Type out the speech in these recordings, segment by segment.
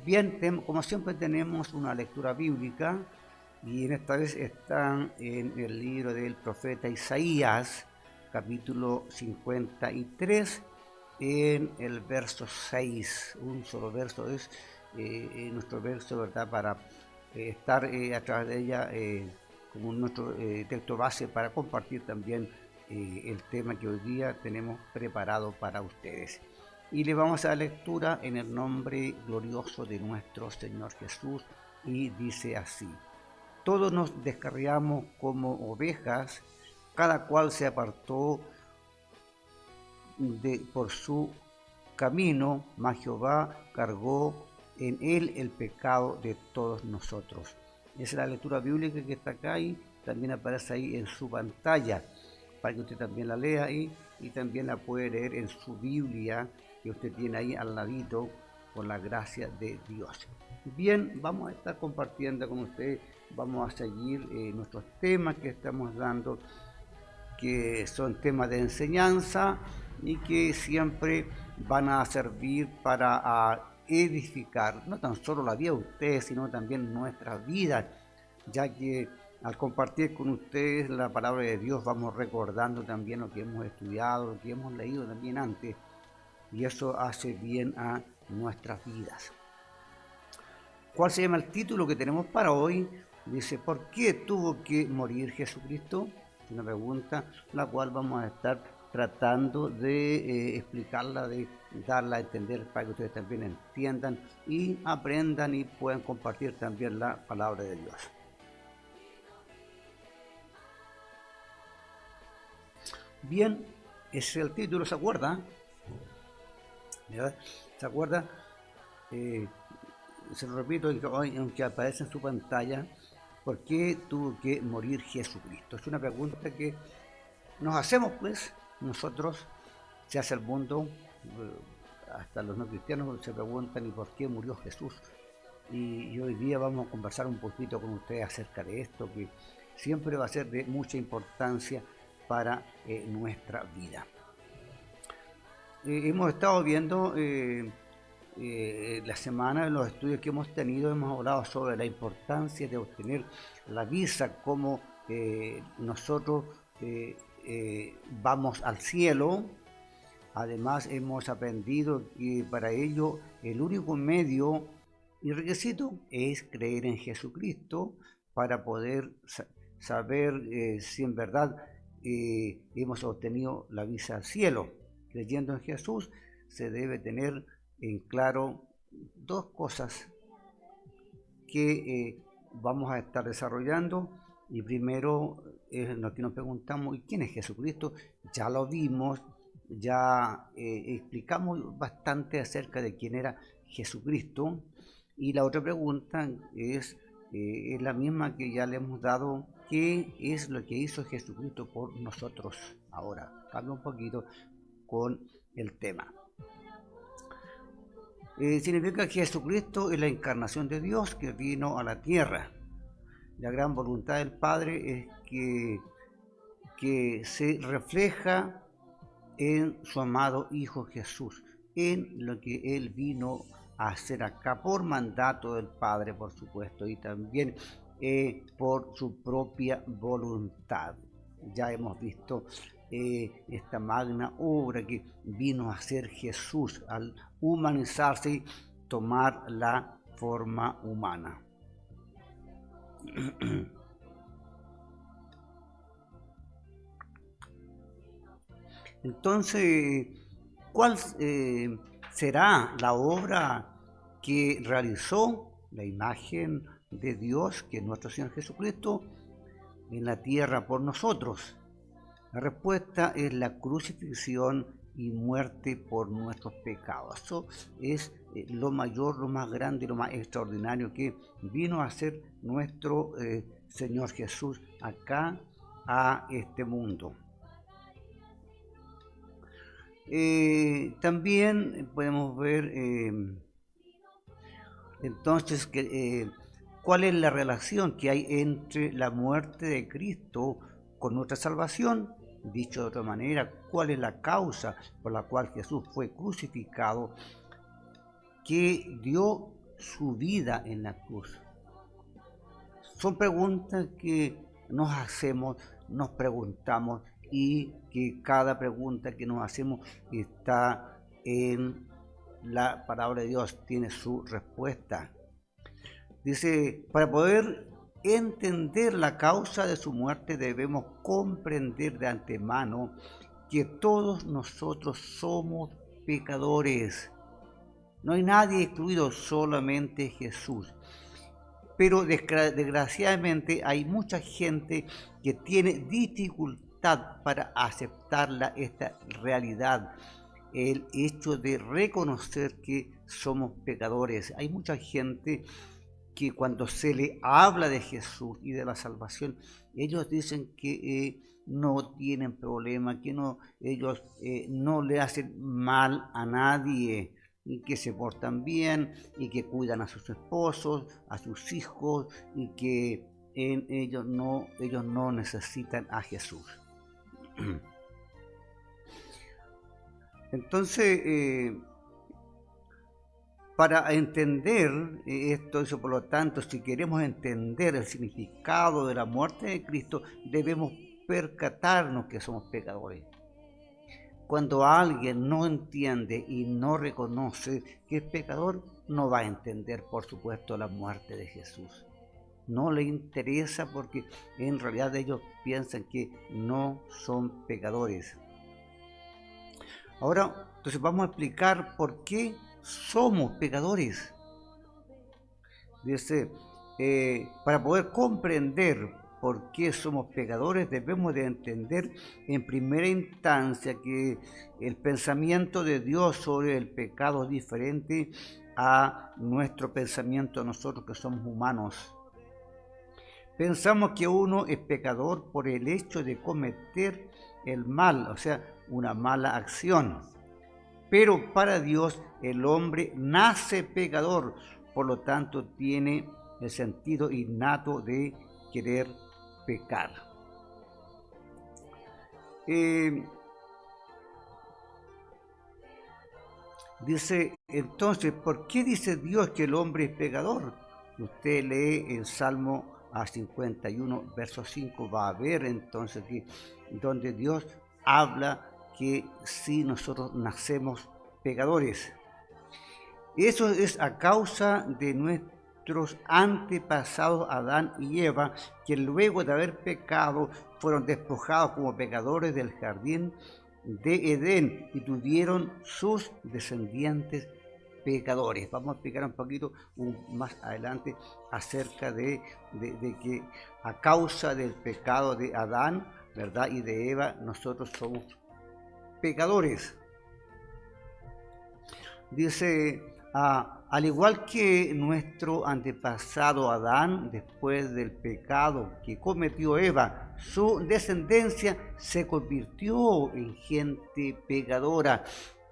Bien, como siempre tenemos una lectura bíblica y en esta vez están en el libro del profeta Isaías, capítulo 53, en el verso 6. Un solo verso es nuestro verso, ¿verdad? Para estar a través de ella como nuestro texto base para compartir también el tema que hoy día tenemos preparado para ustedes. Y le vamos a dar lectura en el nombre glorioso de nuestro Señor Jesús, y dice así: todos nos descarriamos como ovejas, cada cual se apartó por su camino, mas Jehová cargó en él el pecado de todos nosotros. Esa es la lectura bíblica que está acá y también aparece ahí en su pantalla, para que usted también la lea ahí, y también la puede leer en su Biblia que usted tiene ahí al ladito, por la gracia de Dios. Bien, vamos a estar compartiendo con ustedes, vamos a seguir nuestros temas que estamos dando, que son temas de enseñanza y que siempre van a servir para edificar no tan solo la vida de ustedes, sino también nuestras vidas, ya que al compartir con ustedes la palabra de Dios vamos recordando también lo que hemos estudiado, lo que hemos leído también antes, y eso hace bien a nuestras vidas. ¿Cuál se llama el título que tenemos para hoy? Dice: ¿por qué tuvo que morir Jesucristo? Es una pregunta la cual vamos a estar tratando de explicarla, de darla a entender para que ustedes también entiendan y aprendan y puedan compartir también la palabra de Dios. Bien, ese es el título, ¿se acuerda? ¿Se acuerda? Se lo repito, aunque aparece en su pantalla: ¿por qué tuvo que morir Jesucristo? Es una pregunta que nos hacemos, pues, nosotros, se hace el mundo, hasta los no cristianos se preguntan: ¿y por qué murió Jesús? Y hoy día vamos a conversar un poquito con ustedes acerca de esto, que siempre va a ser de mucha importancia para nuestra vida. Hemos estado viendo la semana, en los estudios que hemos tenido, hemos hablado sobre la importancia de obtener la visa, como nosotros vamos al cielo. Además hemos aprendido que para ello el único medio y requisito es creer en Jesucristo, para poder saber si en verdad hemos obtenido la visa al cielo. Creyendo en Jesús se debe tener en claro dos cosas que vamos a estar desarrollando. Y primero es lo que nos preguntamos: ¿y quién es Jesucristo? Ya lo vimos, ya explicamos bastante acerca de quién era Jesucristo. Y la otra pregunta es la misma que ya le hemos dado: ¿qué es lo que hizo Jesucristo por nosotros? Ahora cambia un poquito con el tema. Significa que Jesucristo es la encarnación de Dios que vino a la tierra. La gran voluntad del Padre es que se refleja en su amado Hijo Jesús, en lo que Él vino a hacer acá, por mandato del Padre, por supuesto, y también por su propia voluntad. Ya hemos visto esta magna obra que vino a hacer Jesús al humanizarse y tomar la forma humana. Entonces, ¿cuál será la obra que realizó la imagen de Dios, que es nuestro Señor Jesucristo, en la tierra por nosotros? La respuesta es la crucifixión y muerte por nuestros pecados. Eso es lo mayor, lo más grande, lo más extraordinario que vino a hacer nuestro Señor Jesús acá a este mundo. También podemos ver entonces que cuál es la relación que hay entre la muerte de Cristo con nuestra salvación. Dicho de otra manera, ¿cuál es la causa por la cual Jesús fue crucificado, que dio su vida en la cruz? Son preguntas que nos hacemos, nos preguntamos, y que cada pregunta que nos hacemos está en la palabra de Dios, tiene su respuesta. Dice, para poder entender la causa de su muerte debemos comprender de antemano que todos nosotros somos pecadores. No hay nadie excluido, solamente Jesús. Pero desgraciadamente hay mucha gente que tiene dificultad para aceptar esta realidad, el hecho de reconocer que somos pecadores. Hay mucha gente que cuando se le habla de Jesús y de la salvación, ellos dicen que no tienen problema, que ellos no le hacen mal a nadie, y que se portan bien, y que cuidan a sus esposos, a sus hijos, y que ellos no necesitan a Jesús. Entonces, para entender esto, por lo tanto, si queremos entender el significado de la muerte de Cristo, debemos percatarnos que somos pecadores. Cuando alguien no entiende y no reconoce que es pecador, no va a entender, por supuesto, la muerte de Jesús. No le interesa, porque en realidad ellos piensan que no son pecadores. Ahora, entonces vamos a explicar por qué somos pecadores. Dice, para poder comprender por qué somos pecadores, debemos de entender en primera instancia que el pensamiento de Dios sobre el pecado es diferente a nuestro pensamiento nosotros que somos humanos. Pensamos que uno es pecador por el hecho de cometer el mal, o sea, una mala acción. Pero para Dios el hombre nace pecador, por lo tanto tiene el sentido innato de querer pecar. Dice entonces, ¿por qué dice Dios que el hombre es pecador? Usted lee el Salmo 51, verso 5, va a ver entonces que donde Dios habla que si nosotros nacemos pecadores. Eso es a causa de nuestros antepasados Adán y Eva, que luego de haber pecado fueron despojados como pecadores del jardín de Edén y tuvieron sus descendientes pecadores. Vamos a explicar un poquito más adelante acerca de que a causa del pecado de Adán, ¿verdad?, y de Eva, nosotros somos pecadores. Dice, al igual que nuestro antepasado Adán, después del pecado que cometió Eva, su descendencia se convirtió en gente pecadora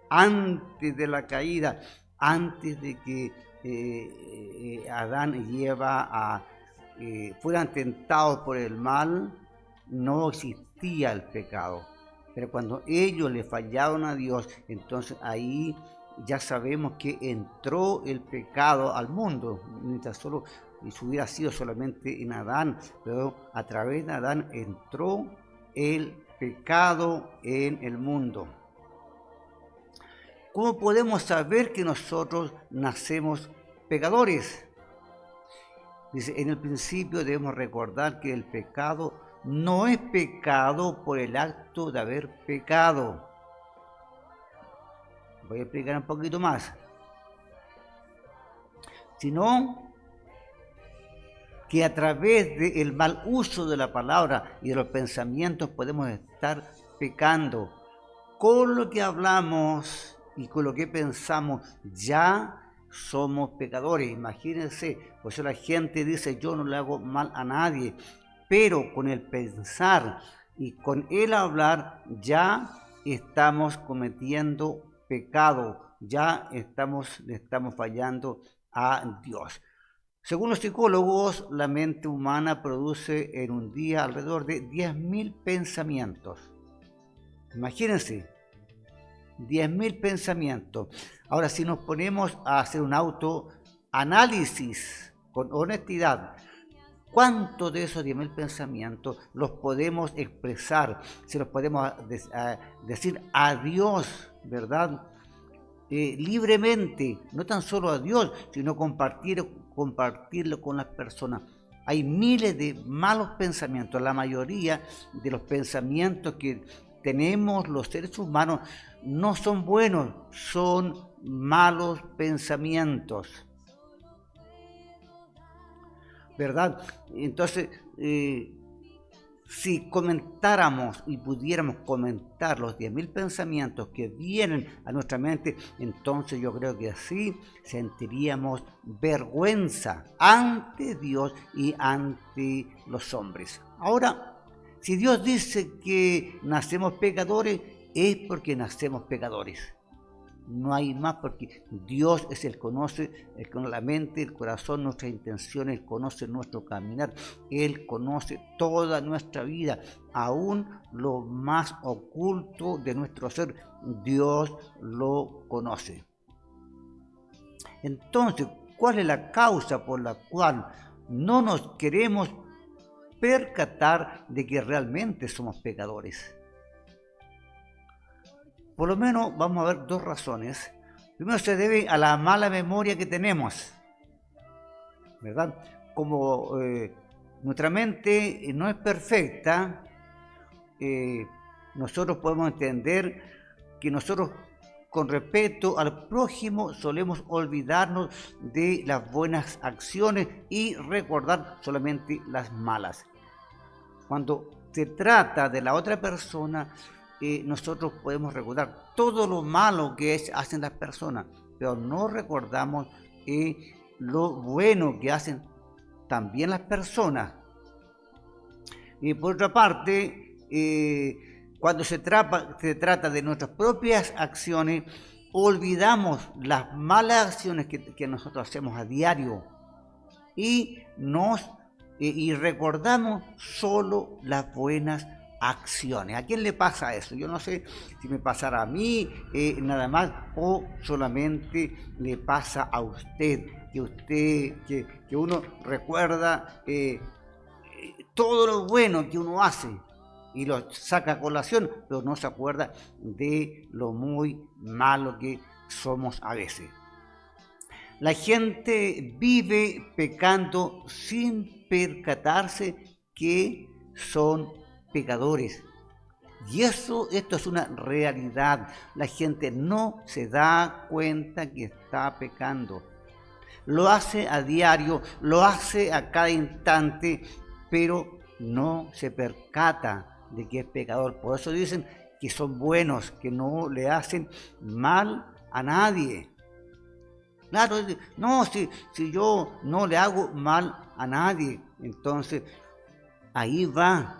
antes de la caída, antes de que Adán y Eva fueran tentados por el mal. No existía el pecado, pero cuando ellos le fallaron a Dios, entonces ahí ya sabemos que entró el pecado al mundo. Mientras solo, si hubiera sido solamente en Adán, pero a través de Adán entró el pecado en el mundo. ¿Cómo podemos saber que nosotros nacemos pecadores? Dice, en el principio debemos recordar que el pecado no es pecado por el acto de haber pecado. Voy a explicar un poquito más. Sino que a través del mal uso de la palabra y de los pensamientos podemos estar pecando. Con lo que hablamos y con lo que pensamos ya somos pecadores. Imagínense, por eso la gente dice, yo no le hago mal a nadie, pero con el pensar y con el hablar ya estamos cometiendo pecado, ya le estamos fallando a Dios. Según los psicólogos, la mente humana produce en un día alrededor de 10.000 pensamientos. Imagínense, 10.000 pensamientos. Ahora, si nos ponemos a hacer un auto, análisis, con honestidad, ¿cuántos de esos 10.000 pensamientos los podemos expresar? Se los podemos decir a Dios, ¿verdad? Libremente, no tan solo a Dios, sino compartirlo con las personas. Hay miles de malos pensamientos. La mayoría de los pensamientos que tenemos los seres humanos no son buenos, son malos pensamientos, ¿verdad? Entonces, si comentáramos y pudiéramos comentar los 10.000 pensamientos que vienen a nuestra mente, entonces yo creo que así sentiríamos vergüenza ante Dios y ante los hombres. Ahora, si Dios dice que nacemos pecadores, es porque nacemos pecadores. No hay más, porque Dios es el que conoce la mente, el corazón, nuestras intenciones, Él conoce nuestro caminar, Él conoce toda nuestra vida, aún lo más oculto de nuestro ser, Dios lo conoce. Entonces, ¿cuál es la causa por la cual no nos queremos percatar de que realmente somos pecadores? Por lo menos vamos a ver dos razones. Primero, se debe a la mala memoria que tenemos, ¿verdad? Como nuestra mente no es perfecta, nosotros podemos entender que nosotros, con respecto al prójimo, solemos olvidarnos de las buenas acciones y recordar solamente las malas. Cuando se trata de la otra persona, nosotros podemos recordar todo lo malo que hacen las personas, pero no recordamos lo bueno que hacen también las personas. Y por otra parte, cuando se trata de nuestras propias acciones, olvidamos las malas acciones que nosotros hacemos a diario y recordamos solo las buenas acciones. ¿A quién le pasa eso? Yo no sé si me pasará a mí nada más, o solamente le pasa a usted, que uno recuerda todo lo bueno que uno hace y lo saca a colación, pero no se acuerda de lo muy malo que somos a veces. La gente vive pecando sin percatarse que son pecadores. Y esto es una realidad. La gente no se da cuenta que está pecando. Lo hace a diario, lo hace a cada instante, pero no se percata de que es pecador. Por eso dicen que son buenos, que no le hacen mal a nadie. Claro, no, si yo no le hago mal a nadie, entonces ahí va.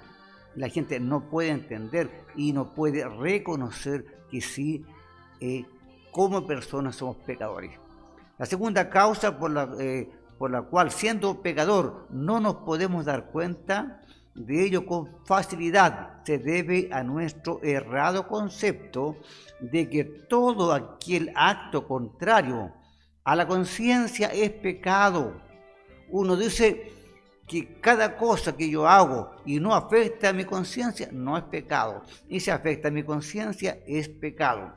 La gente no puede entender y no puede reconocer que sí, como personas somos pecadores. La segunda causa por la cual, siendo pecador, no nos podemos dar cuenta de ello con facilidad, se debe a nuestro errado concepto de que todo aquel acto contrario a la conciencia es pecado. Uno dice que cada cosa que yo hago y no afecta a mi conciencia no es pecado, y si afecta a mi conciencia es pecado.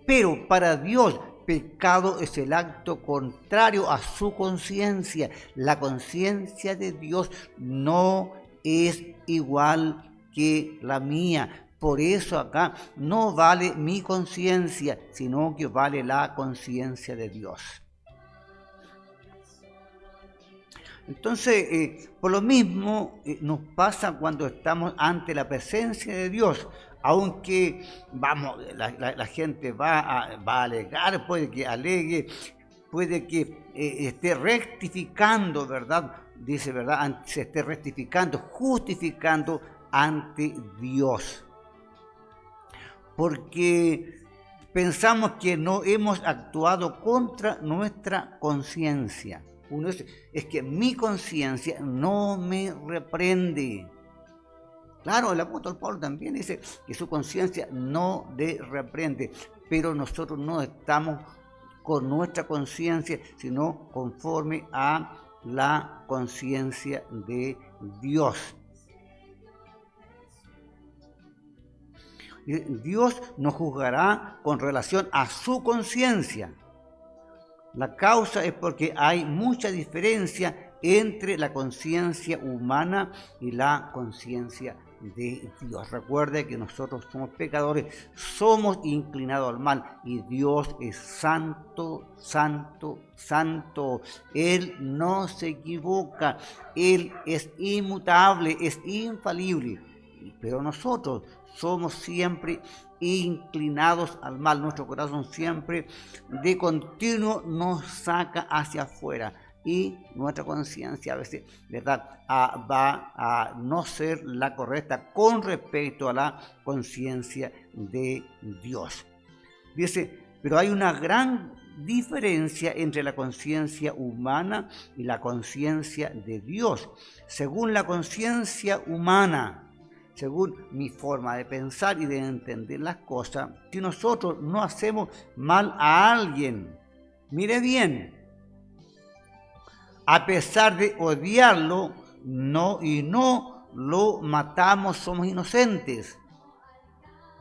Pero para Dios, pecado es el acto contrario a su conciencia. La conciencia de Dios no es igual que la mía. Por eso acá no vale mi conciencia, sino que vale la conciencia de Dios. Entonces, por lo mismo nos pasa cuando estamos ante la presencia de Dios. Aunque la gente va a alegar, puede que alegue, puede que esté rectificando, ¿verdad? Dice, ¿verdad? Se esté rectificando, justificando ante Dios. Porque pensamos que no hemos actuado contra nuestra conciencia. Uno dice, es que mi conciencia no me reprende. Claro, el apóstol Pablo también dice que su conciencia no le reprende, pero nosotros no estamos con nuestra conciencia, sino conforme a la conciencia de Dios. Dios nos juzgará con relación a su conciencia. La causa es porque hay mucha diferencia entre la conciencia humana y la conciencia de Dios. Recuerde que nosotros somos pecadores, somos inclinados al mal y Dios es santo, santo, santo. Él no se equivoca, Él es inmutable, es infalible. Pero nosotros somos siempre inclinados al mal. Nuestro corazón siempre de continuo nos saca hacia afuera. Y nuestra conciencia a veces, ¿verdad?, va a no ser la correcta con respecto a la conciencia de Dios. Dice, pero hay una gran diferencia entre la conciencia humana y la conciencia de Dios. Según la conciencia humana, según mi forma de pensar y de entender las cosas, si nosotros no hacemos mal a alguien, mire bien, a pesar de odiarlo, no lo matamos, somos inocentes.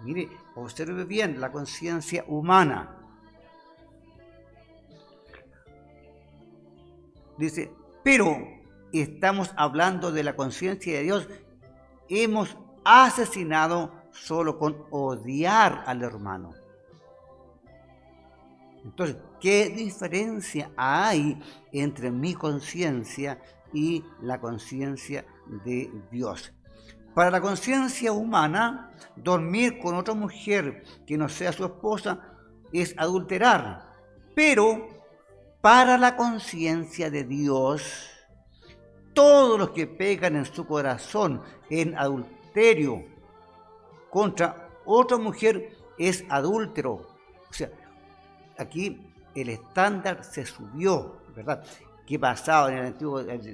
Mire, observe bien la conciencia humana. Dice, pero estamos hablando de la conciencia de Dios. Hemos asesinado solo con odiar al hermano. Entonces, ¿qué diferencia hay entre mi conciencia y la conciencia de Dios? Para la conciencia humana, dormir con otra mujer que no sea su esposa es adulterar. Pero para la conciencia de Dios, todos los que pecan en su corazón en adulterio contra otra mujer es adúltero. O sea, aquí el estándar se subió, ¿verdad? ¿Qué pasaba en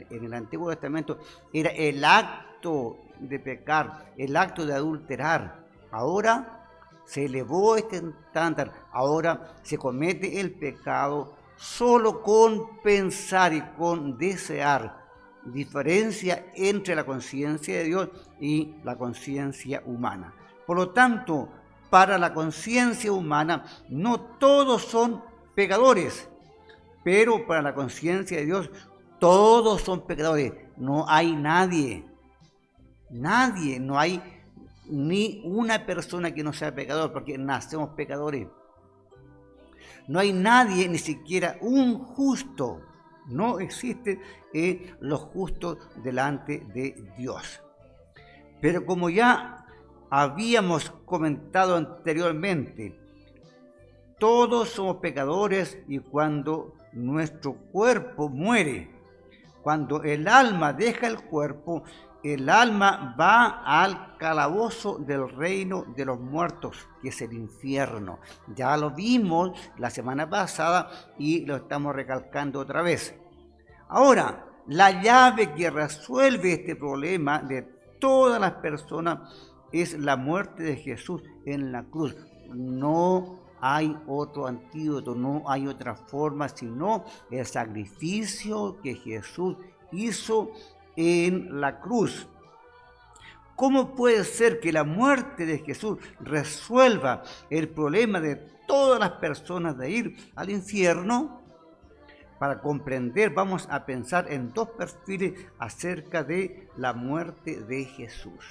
el Antiguo Testamento? Era el acto de pecar, el acto de adulterar. Ahora se elevó este estándar. Ahora se comete el pecado solo con pensar y con desear. Diferencia entre la conciencia de Dios y la conciencia humana. Por lo tanto, para la conciencia humana, no todos son pecadores, pero para la conciencia de Dios, todos son pecadores. No hay nadie, no hay ni una persona que no sea pecador, porque nacemos pecadores. No hay nadie, ni siquiera un justo. No existen los justos delante de Dios. Pero como ya habíamos comentado anteriormente, todos somos pecadores y cuando nuestro cuerpo muere, cuando el alma deja el cuerpo, el alma va al calabozo del reino de los muertos, que es el infierno. Ya lo vimos la semana pasada y lo estamos recalcando otra vez. Ahora, la llave que resuelve este problema de todas las personas es la muerte de Jesús en la cruz. No hay otro antídoto, no hay otra forma sino el sacrificio que Jesús hizo en la cruz. ¿Cómo puede ser que la muerte de Jesús resuelva el problema de todas las personas de ir al infierno? Para comprender, vamos a pensar en dos perfiles acerca de la muerte de Jesús.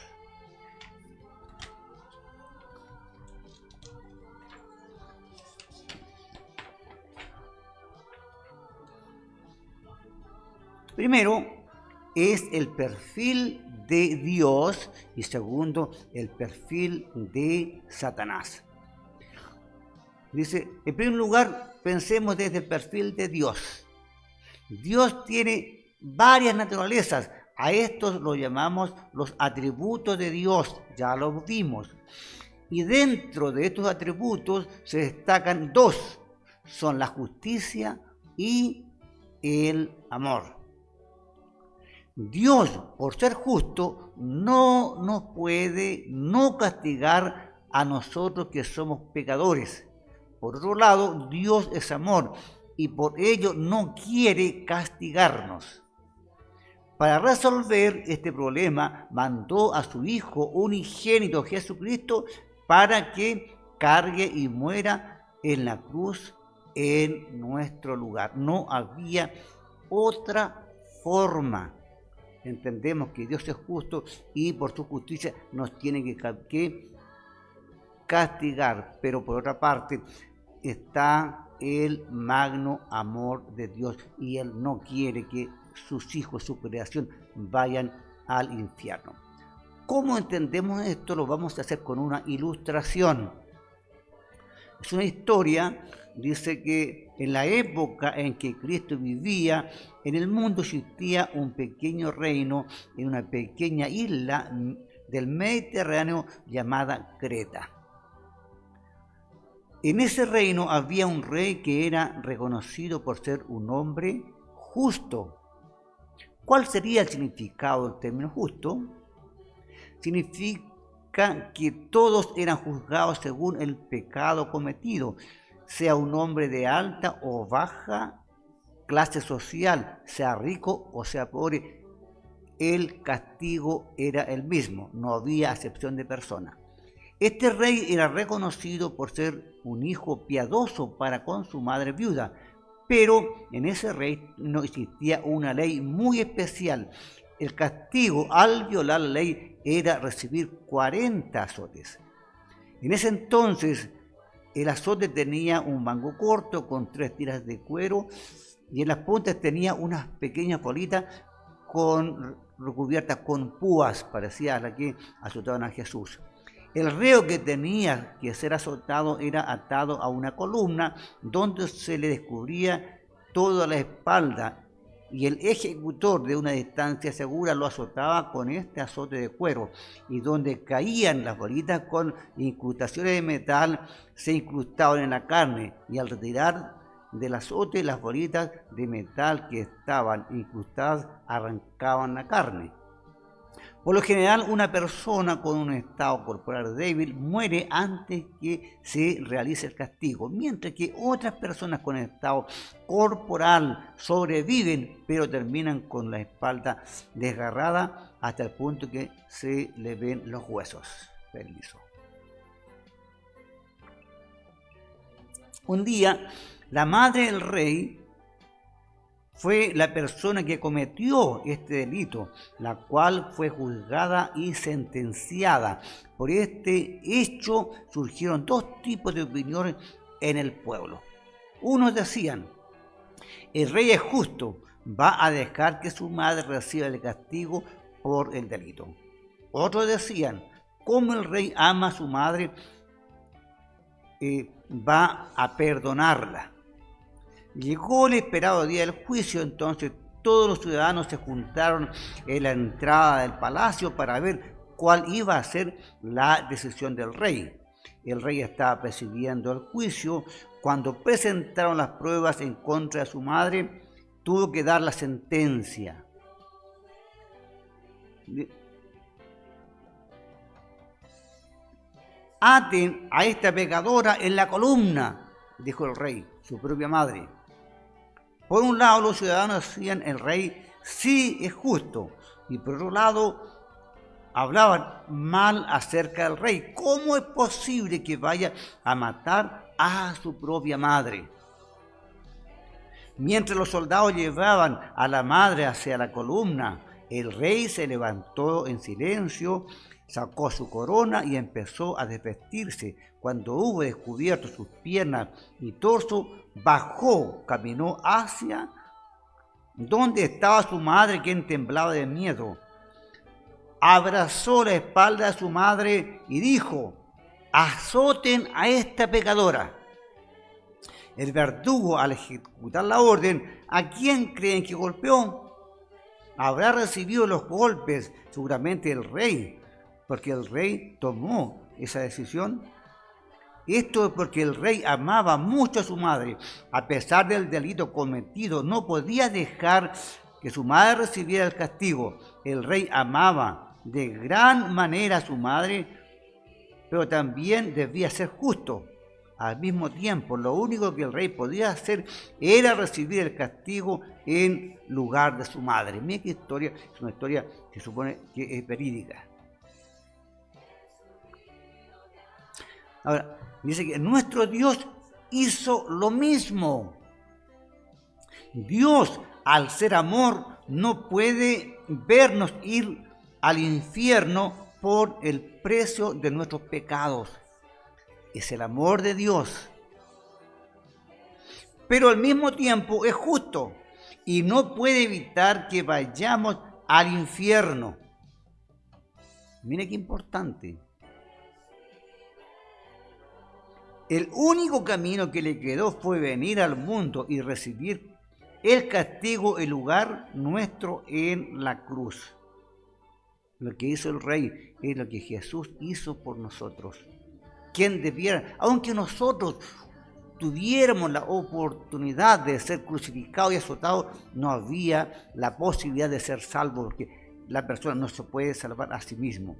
Primero es el perfil de Dios y segundo el perfil de Satanás. Dice, en primer lugar, pensemos desde el perfil de Dios. Dios tiene varias naturalezas. A estos lo llamamos los atributos de Dios, ya lo vimos. Y dentro de estos atributos se destacan dos, son la justicia y el amor. Dios, por ser justo, no nos puede no castigar a nosotros que somos pecadores, Por otro lado, Dios es amor y por ello no quiere castigarnos. Para resolver este problema, mandó a su Hijo unigénito Jesucristo para que cargue y muera en la cruz en nuestro lugar. No había otra forma. Entendemos que Dios es justo y por su justicia nos tiene que castigar, pero por otra parte está el magno amor de Dios y Él no quiere que sus hijos, su creación, vayan al infierno. ¿Cómo entendemos esto? Lo vamos a hacer con una ilustración. Es una historia, dice que en la época en que Cristo vivía, en el mundo existía un pequeño reino en una pequeña isla del Mediterráneo llamada Creta. En ese reino había un rey que era reconocido por ser un hombre justo. ¿Cuál sería el significado del término justo? Significa que todos eran juzgados según el pecado cometido, sea un hombre de alta o baja clase social, sea rico o sea pobre, el castigo era el mismo, no había acepción de persona. Este rey era reconocido por ser un hijo piadoso para con su madre viuda, pero en ese reino existía una ley muy especial. El castigo al violar la ley era recibir 40 azotes. En ese entonces el azote tenía un mango corto con 3 tiras de cuero y en las puntas tenía unas pequeñas bolitas recubiertas con púas, parecía a la que azotaban a Jesús. El reo que tenía que ser azotado era atado a una columna donde se le descubría toda la espalda y el ejecutor de una distancia segura lo azotaba con este azote de cuero y donde caían las bolitas con incrustaciones de metal se incrustaban en la carne y al retirar del azote las bolitas de metal que estaban incrustadas arrancaban la carne. Por lo general, una persona con un estado corporal débil muere antes que se realice el castigo, mientras que otras personas con estado corporal sobreviven, pero terminan con la espalda desgarrada hasta el punto que se le ven los huesos. Permiso. Un día, la madre del rey fue la persona que cometió este delito, la cual fue juzgada y sentenciada. Por este hecho surgieron 2 tipos de opiniones en el pueblo. Unos decían, el rey es justo, va a dejar que su madre reciba el castigo por el delito. Otros decían, como el rey ama a su madre, va a perdonarla. Llegó el esperado día del juicio, entonces todos los ciudadanos se juntaron en la entrada del palacio para ver cuál iba a ser la decisión del rey. El rey estaba presidiendo el juicio. Cuando presentaron las pruebas en contra de su madre, tuvo que dar la sentencia. Aten a esta pecadora en la columna, dijo el rey, su propia madre. Por un lado, los ciudadanos decían, el rey sí es justo, y por otro lado, hablaban mal acerca del rey. ¿Cómo es posible que vaya a matar a su propia madre? Mientras los soldados llevaban a la madre hacia la columna, el rey se levantó en silencio, sacó su corona y empezó a desvestirse. Cuando hubo descubierto sus piernas y torso, bajó, caminó hacia donde estaba su madre, quien temblaba de miedo. Abrazó la espalda de su madre y dijo, azoten a esta pecadora. El verdugo, al ejecutar la orden, ¿a quién creen que golpeó? Habrá recibido los golpes seguramente el rey, porque el rey tomó esa decisión. Esto es porque el rey amaba mucho a su madre. A pesar del delito cometido, no podía dejar que su madre recibiera el castigo. El rey amaba de gran manera a su madre, pero también debía ser justo. al mismo tiempo. Lo único que el rey podía hacer era recibir el castigo en lugar de su madre. Mira qué historia, es una historia que se supone que es verídica. Ahora, dice que nuestro Dios hizo lo mismo. Dios, al ser amor, no puede vernos ir al infierno por el precio de nuestros pecados. Es el amor de Dios. Pero al mismo tiempo es justo y no puede evitar que vayamos al infierno. Mire qué importante. El único camino que le quedó fue venir al mundo y recibir el castigo en lugar nuestro en la cruz. Lo que hizo el Rey es lo que Jesús hizo por nosotros. Quien debiera, aunque nosotros tuviéramos la oportunidad de ser crucificados y azotados, no había la posibilidad de ser salvo, porque la persona no se puede salvar a sí mismo.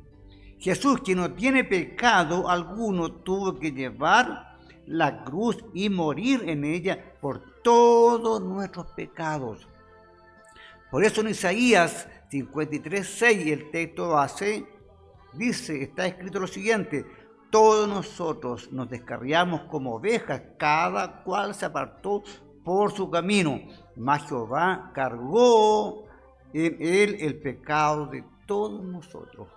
Jesús, que no tiene pecado alguno, tuvo que llevar la cruz y morir en ella por todos nuestros pecados. Por eso en Isaías 53:6 el texto base dice, está escrito lo siguiente: todos nosotros nos descarriamos como ovejas, cada cual se apartó por su camino, mas Jehová cargó en él el pecado de todos nosotros.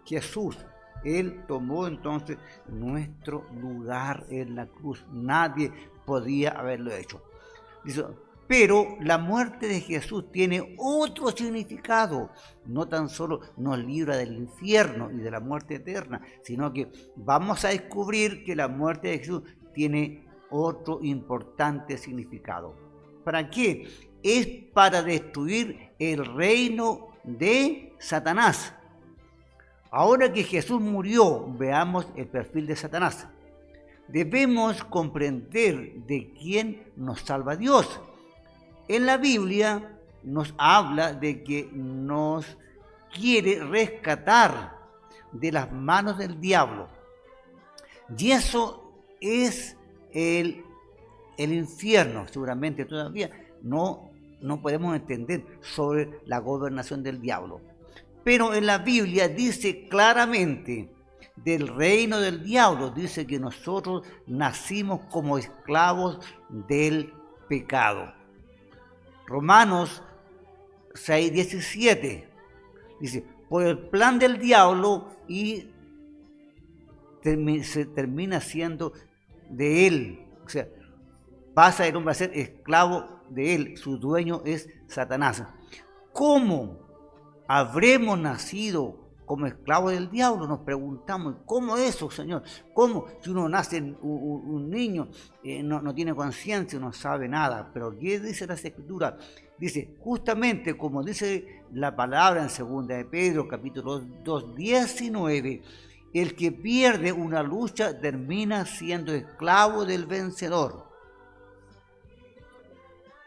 Jesús, él tomó entonces nuestro lugar en la cruz. Nadie podía haberlo hecho. Dice, pero la muerte de Jesús tiene otro significado. No tan solo nos libra del infierno y de la muerte eterna, sino que vamos a descubrir que la muerte de Jesús tiene otro importante significado. ¿Para qué? Es para destruir el reino de Satanás. Ahora que Jesús murió, veamos el perfil de Satanás. Debemos comprender de quién nos salva Dios. En la Biblia nos habla de que nos quiere rescatar de las manos del diablo. Y eso es el infierno. Seguramente todavía no podemos entender sobre la gobernación del diablo. Pero en la Biblia dice claramente del reino del diablo, dice que nosotros nacimos como esclavos del pecado. Romanos 6:17 dice, por el plan del diablo y se termina siendo de él. O sea, pasa el hombre a ser esclavo de él, su dueño es Satanás. ¿Cómo habremos nacido como esclavos del diablo? Nos preguntamos, ¿cómo eso, Señor? ¿Cómo? Si uno nace un niño, no tiene conciencia, no sabe nada. Pero ¿qué dice las Escrituras? Dice, justamente como dice la palabra en 2 de Pedro, capítulo 2:19, el que pierde una lucha termina siendo esclavo del vencedor.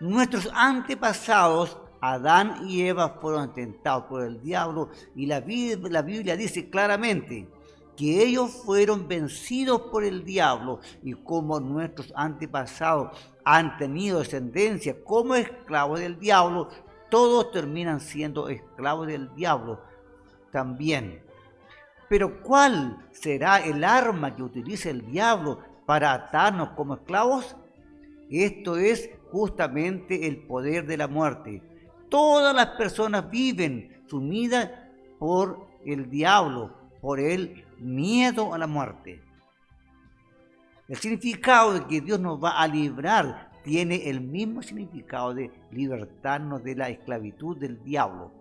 Nuestros antepasados, Adán y Eva, fueron tentados por el diablo y la Biblia dice claramente que ellos fueron vencidos por el diablo, y como nuestros antepasados han tenido descendencia como esclavos del diablo, todos terminan siendo esclavos del diablo también. Pero ¿cuál será el arma que utilice el diablo para atarnos como esclavos? Esto es justamente el poder de la muerte. Todas las personas viven sumidas por el diablo, por el miedo a la muerte. El significado de que Dios nos va a librar tiene el mismo significado de libertarnos de la esclavitud del diablo.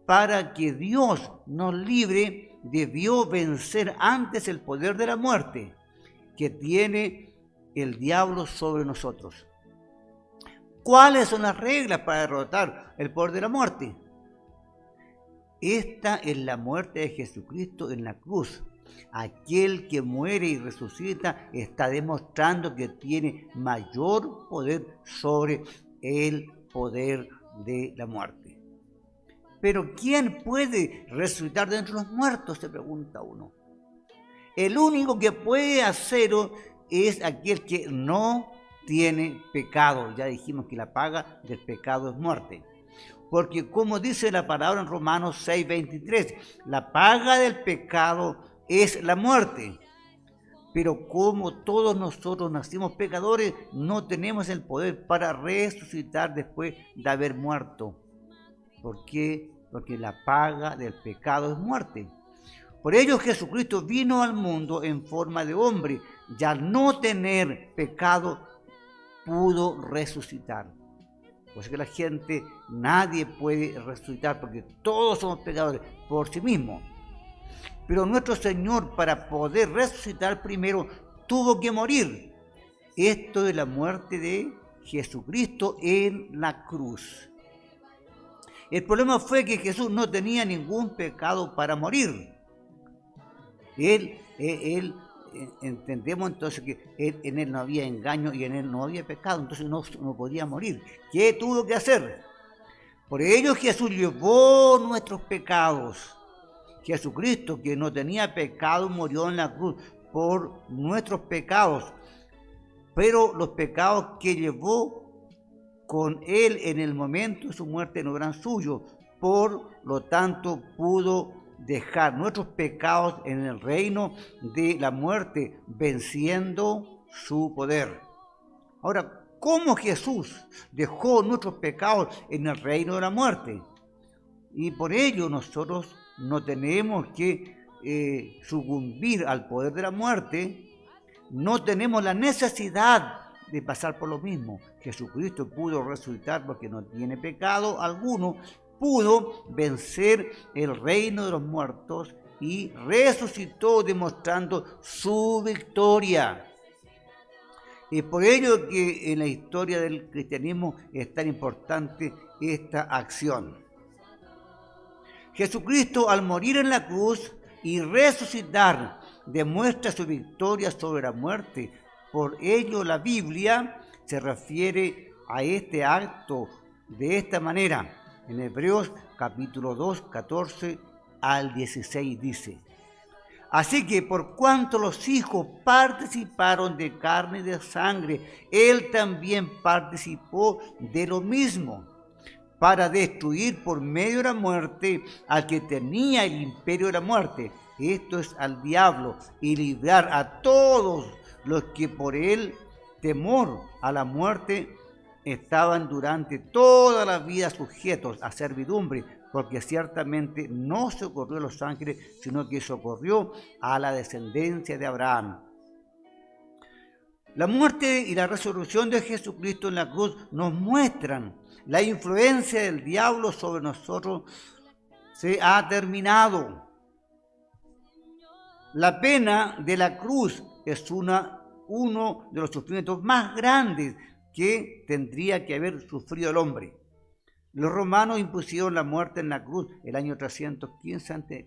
Para que Dios nos libre, debió vencer antes el poder de la muerte que tiene el diablo sobre nosotros. ¿Cuáles son las reglas para derrotar el poder de la muerte? Esta es la muerte de Jesucristo en la cruz. Aquel que muere y resucita está demostrando que tiene mayor poder sobre el poder de la muerte. Pero ¿quién puede resucitar de entre los muertos?, se pregunta uno. El único que puede hacerlo es aquel que no tiene pecado. Ya dijimos que la paga del pecado es muerte. Porque como dice la palabra en Romanos 6:23, la paga del pecado es la muerte. Pero como todos nosotros nacimos pecadores, no tenemos el poder para resucitar después de haber muerto. ¿Por qué? Porque la paga del pecado es muerte. Por ello Jesucristo vino al mundo en forma de hombre, y al no tener pecado pudo resucitar. Pues que la gente, nadie puede resucitar porque todos somos pecadores por sí mismos. Pero nuestro Señor, para poder resucitar primero, tuvo que morir. Esto es la muerte de Jesucristo en la cruz. El problema fue que Jesús no tenía ningún pecado para morir. Entendemos entonces que en él no había engaño y en él no había pecado, entonces no podía morir. ¿Qué tuvo que hacer? Por ello Jesús llevó nuestros pecados. Jesucristo, que no tenía pecado, murió en la cruz por nuestros pecados, pero los pecados que llevó con él en el momento de su muerte no eran suyos, por lo tanto pudo dejar nuestros pecados en el reino de la muerte, venciendo su poder. Ahora, ¿cómo Jesús dejó nuestros pecados en el reino de la muerte? Y por ello nosotros no tenemos que sucumbir al poder de la muerte, no tenemos la necesidad de pasar por lo mismo. Jesucristo pudo resucitar porque no tiene pecado alguno, pudo vencer el reino de los muertos y resucitó demostrando su victoria. Es por ello que en la historia del cristianismo es tan importante esta acción. Jesucristo, al morir en la cruz y resucitar, demuestra su victoria sobre la muerte. Por ello la Biblia se refiere a este acto de esta manera. En Hebreos capítulo 2, 14 al 16 dice: así que por cuanto los hijos participaron de carne y de sangre, él también participó de lo mismo, para destruir por medio de la muerte al que tenía el imperio de la muerte, esto es al diablo, y librar a todos los que por el temor a la muerte estaban durante toda la vida sujetos a servidumbre, porque ciertamente no socorrió a los ángeles, sino que socorrió a la descendencia de Abraham. La muerte y la resurrección de Jesucristo en la cruz nos muestran la influencia del diablo sobre nosotros se ha terminado. La pena de la cruz es uno de los sufrimientos más grandes que tendría que haber sufrido el hombre. Los romanos impusieron la muerte en la cruz el año 315 a.C.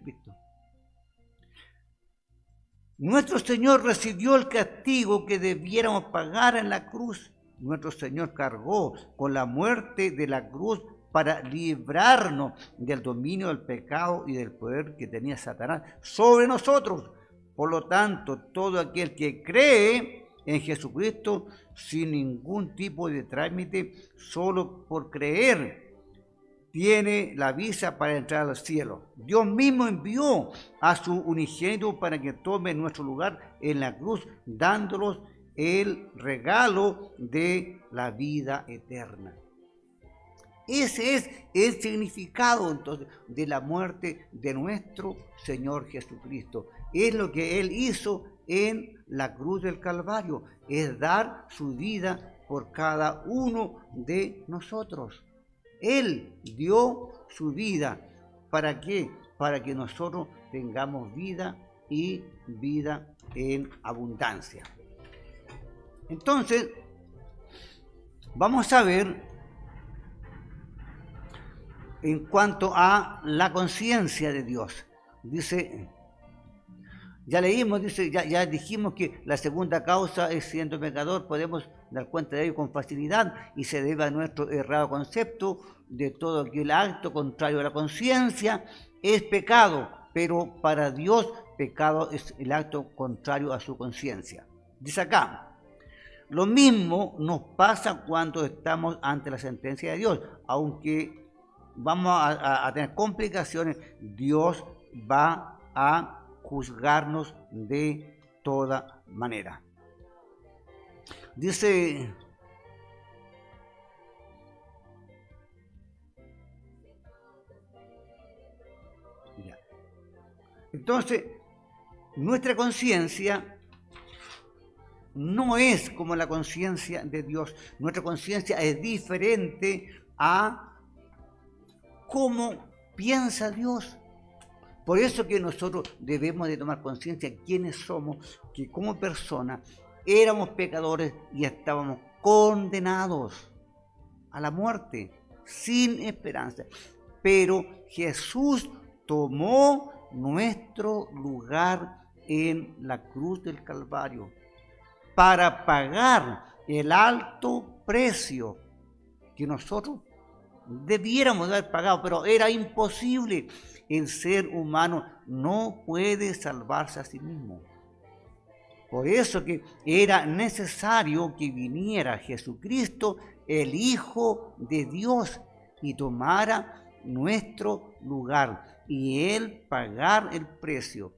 Nuestro Señor recibió el castigo que debiéramos pagar en la cruz. Nuestro Señor cargó con la muerte de la cruz para librarnos del dominio del pecado y del poder que tenía Satanás sobre nosotros. Por lo tanto, todo aquel que cree en Jesucristo sin ningún tipo de trámite, solo por creer, tiene la visa para entrar al cielo. Dios mismo envió a su unigénito para que tome nuestro lugar en la cruz, dándonos el regalo de la vida eterna. Ese es el significado entonces de la muerte de nuestro Señor Jesucristo. Es lo que Él hizo en la cruz del Calvario, es dar su vida por cada uno de nosotros. Él dio su vida. ¿Para qué? Para que nosotros tengamos vida y vida en abundancia. Entonces, vamos a ver en cuanto a la conciencia de Dios. Dice, ya leímos, dice, ya dijimos que la segunda causa es siendo pecador, podemos dar cuenta de ello con facilidad y se debe a nuestro errado concepto de todo aquel acto contrario a la conciencia es pecado, pero para Dios pecado es el acto contrario a su conciencia. Dice acá, lo mismo nos pasa cuando estamos ante la sentencia de Dios. Aunque vamos a tener complicaciones, Dios va a juzgarnos de toda manera. Dice, entonces, nuestra conciencia no es como la conciencia de Dios. Nuestra conciencia es diferente a cómo piensa Dios. Por eso que nosotros debemos de tomar conciencia de quiénes somos, que como personas éramos pecadores y estábamos condenados a la muerte, sin esperanza. Pero Jesús tomó nuestro lugar en la cruz del Calvario para pagar el alto precio que nosotros debiéramos haber pagado, pero era imposible. El ser humano no puede salvarse a sí mismo. Por eso que era necesario que viniera Jesucristo, el Hijo de Dios, y tomara nuestro lugar y Él pagar el precio.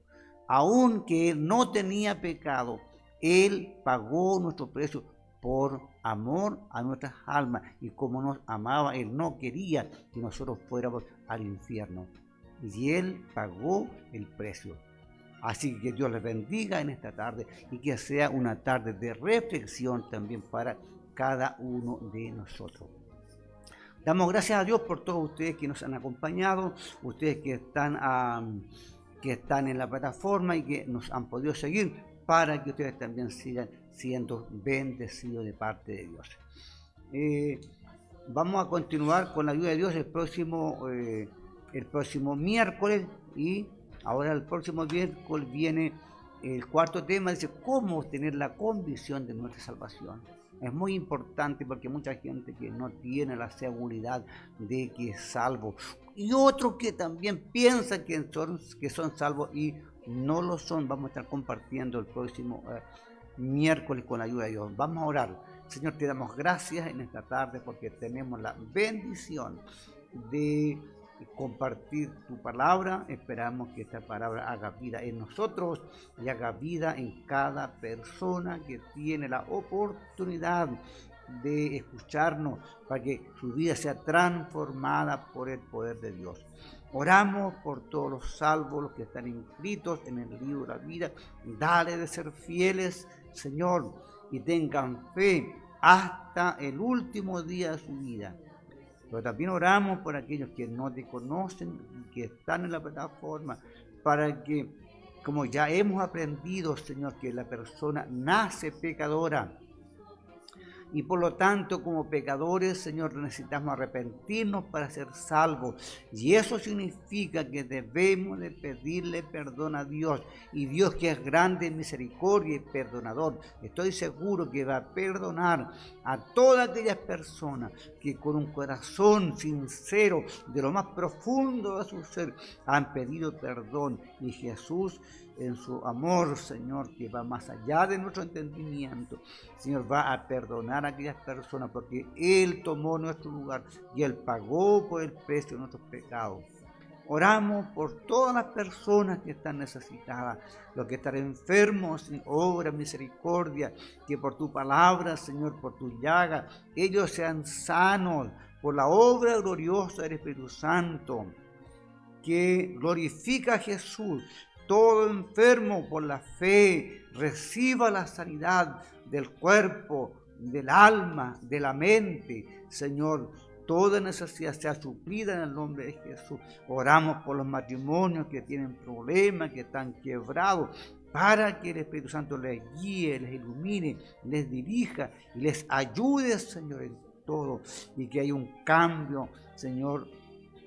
Aunque Él no tenía pecado, Él pagó nuestro precio por amor a nuestras almas, y como nos amaba, Él no quería que nosotros fuéramos al infierno, y Él pagó el precio. Así que Dios les bendiga en esta tarde y que sea una tarde de reflexión también para cada uno de nosotros. Damos gracias a Dios por todos ustedes que nos han acompañado, ustedes que están en la plataforma y que nos han podido seguir, para que ustedes también sigan siendo bendecidos de parte de Dios. Vamos a continuar con la ayuda de Dios el próximo miércoles, y ahora el próximo miércoles viene el cuarto tema, dice cómo obtener la convicción de nuestra salvación. Es muy importante porque mucha gente que no tiene la seguridad de que es salvo, y otros que también piensan que son salvos y no lo son. Vamos a estar compartiendo el próximo miércoles con la ayuda de Dios. Vamos a orar. Señor, te damos gracias en esta tarde porque tenemos la bendición de compartir tu palabra. Esperamos que esta palabra haga vida en nosotros y haga vida en cada persona que tiene la oportunidad de escucharnos, para que su vida sea transformada por el poder de Dios. Oramos por todos los salvos, los que están inscritos en el libro de la vida. Dale de ser fieles, Señor, y tengan fe hasta el último día de su vida. Pero también oramos por aquellos que no te conocen y que están en la plataforma, para que, como ya hemos aprendido, Señor, que la persona nace pecadora, y por lo tanto, como pecadores, Señor, necesitamos arrepentirnos para ser salvos. Y eso significa que debemos de pedirle perdón a Dios. Y Dios, que es grande en misericordia y perdonador, estoy seguro que va a perdonar a todas aquellas personas que con un corazón sincero, de lo más profundo de su ser, han pedido perdón. Y Jesús, en su amor, Señor, que va más allá de nuestro entendimiento, Señor, va a perdonar a aquellas personas, porque Él tomó nuestro lugar y Él pagó por el precio de nuestros pecados. Oramos por todas las personas que están necesitadas, los que están enfermos, sin obra, misericordia, que por tu palabra, Señor, por tu llaga, ellos sean sanos por la obra gloriosa del Espíritu Santo, que glorifica a Jesús. Todo enfermo por la fe reciba la sanidad del cuerpo, del alma, de la mente. Señor, toda necesidad sea suplida en el nombre de Jesús. Oramos por los matrimonios que tienen problemas, que están quebrados, para que el Espíritu Santo les guíe, les ilumine, les dirija y les ayude, Señor, en todo. Y que haya un cambio, Señor,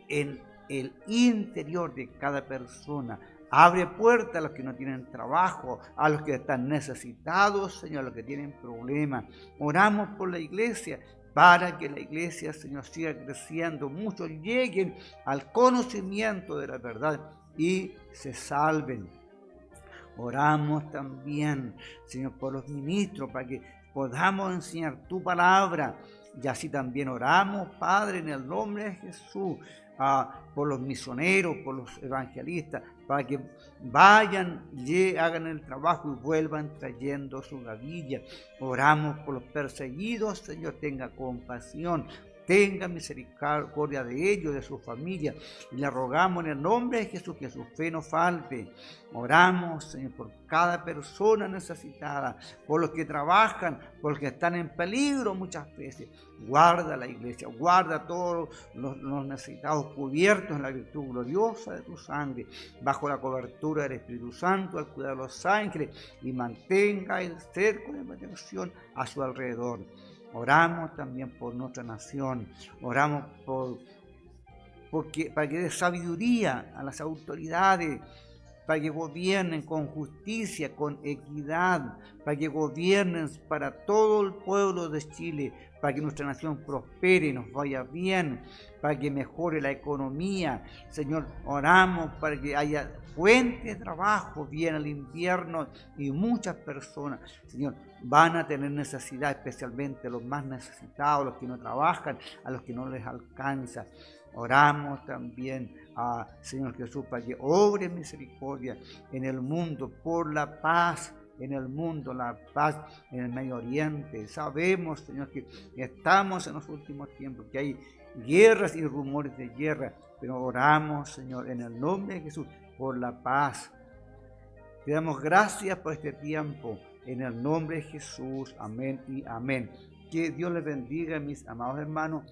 en el interior de cada persona. Abre puertas a los que no tienen trabajo, a los que están necesitados, Señor, a los que tienen problemas. Oramos por la iglesia, para que la iglesia, Señor, siga creciendo, muchos lleguen al conocimiento de la verdad y se salven. Oramos también, Señor, por los ministros, para que podamos enseñar tu palabra. Y así también oramos, Padre, en el nombre de Jesús, por los misioneros, por los evangelistas, para que vayan, hagan el trabajo y vuelvan trayendo su gavilla. Oramos por los perseguidos, Señor, tenga compasión. Tenga misericordia de ellos, de su familia. Y le rogamos en el nombre de Jesús que su fe no falte. Oramos, Señor, por cada persona necesitada, por los que trabajan, por los que están en peligro muchas veces. Guarda la iglesia, guarda a todos los necesitados cubiertos en la virtud gloriosa de tu sangre, bajo la cobertura del Espíritu Santo, al cuidado de los ángeles, y mantenga el cerco de protección a su alrededor. Oramos también por nuestra nación, oramos para que dé sabiduría a las autoridades, para que gobiernen con justicia, con equidad, para que gobiernen para todo el pueblo de Chile, para que nuestra nación prospere, nos vaya bien, para que mejore la economía. Señor, oramos para que haya fuente de trabajo, viene el invierno y muchas personas, Señor, van a tener necesidad, especialmente los más necesitados, los que no trabajan, a los que no les alcanza. Oramos también a Señor Jesús para que obre misericordia en el mundo por la paz en el mundo, la paz en el Medio Oriente. Sabemos, Señor, que estamos en los últimos tiempos, que hay guerras y rumores de guerra, pero oramos, Señor, en el nombre de Jesús por la paz. Te damos gracias por este tiempo, en el nombre de Jesús. Amén y amén. Que Dios les bendiga, mis amados hermanos.